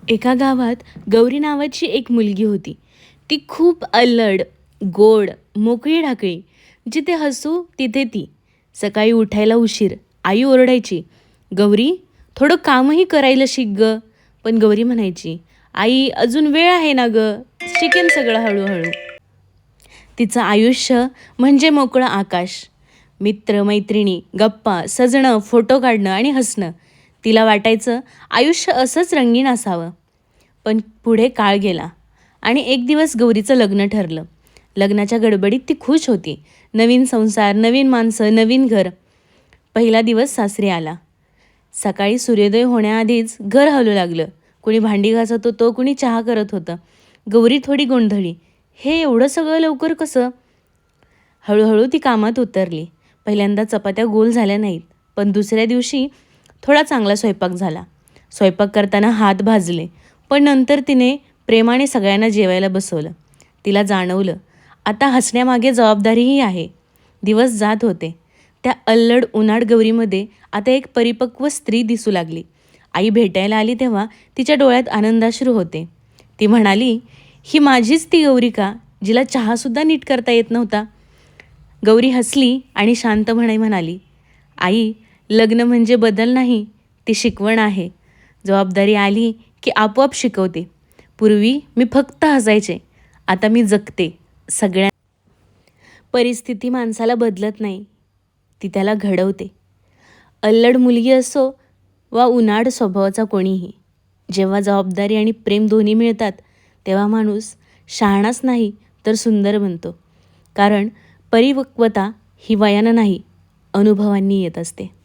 एका गावात गौरी नावाची एक मुलगी होती. ती खूप अल्लड, गोड, मोकळी ढाकळी. जिथे हसू तिथे ती. सकाळी उठायला उशीर. आई ओरडायची, "गौरी, थोडं कामही करायला शिक ग." पण गौरी म्हणायची, "आई, अजून वेळ आहे ना ग, शिकेन सगळं हळूहळू." तिचं आयुष्य म्हणजे मोकळं आकाश. मित्र, मैत्रिणी, गप्पा, सजणं, फोटो काढणं आणि हसणं. तिला वाटायचं आयुष्य असंच रंगीन असावं. पण पुढे काळ गेला आणि एक दिवस गौरीचं लग्न ठरलं. लग्नाच्या गडबडीत ती खुश होती. नवीन संसार, नवीन माणसं, नवीन घर. पहिला दिवस सासरी आला. सकाळी सूर्योदय होण्याआधीच घर हलू लागलं. कुणी भांडी घासत होतं, कुणी चहा करत होतं. गौरी थोडी गोंधळली. हे एवढं सगळं लवकर कसं? हळूहळू ती कामात उतरली. पहिल्यांदा चपात्या गोल झाल्या नाहीत, पण दुसऱ्या दिवशी थोडा चांगला स्वयंपाक झाला. स्वयंपाक करताना हात भाजले, पण नंतर तिने प्रेमाने सगळ्यांना जेवायला बसवलं. तिला जाणवलं, आता हसण्यामागे जबाबदारीही आहे. दिवस जात होते. त्या अल्लड उनाड गौरीमध्ये आता एक परिपक्व स्त्री दिसू लागली. आई भेटायला आली तेव्हा तिच्या डोळ्यात आनंदाश्रू होते. ती म्हणाली, "ही माझीच ती गौरी का, जिला चहासुद्धा नीट करता येत नव्हता?" गौरी हसली आणि शांतपणे म्हणाली, "आई, लग्न म्हणजे बदल नाही, ती शिकवण आहे. जबाबदारी आली की आपोआप शिकवते. पूर्वी मी फक्त हसायचे, आता मी जगते. सगळ्या परिस्थिती माणसाला बदलत नाही, ती त्याला घडवते. अल्लड मुलगी असो वा उनाड स्वभावाचा कोणीही, जेव्हा जबाबदारी आणि प्रेम दोन्ही मिळतात, तेव्हा माणूस शहाणाच नाही तर सुंदर बनतो. कारण परिपक्वता ही वयानं नाही, अनुभवांनी येत असते."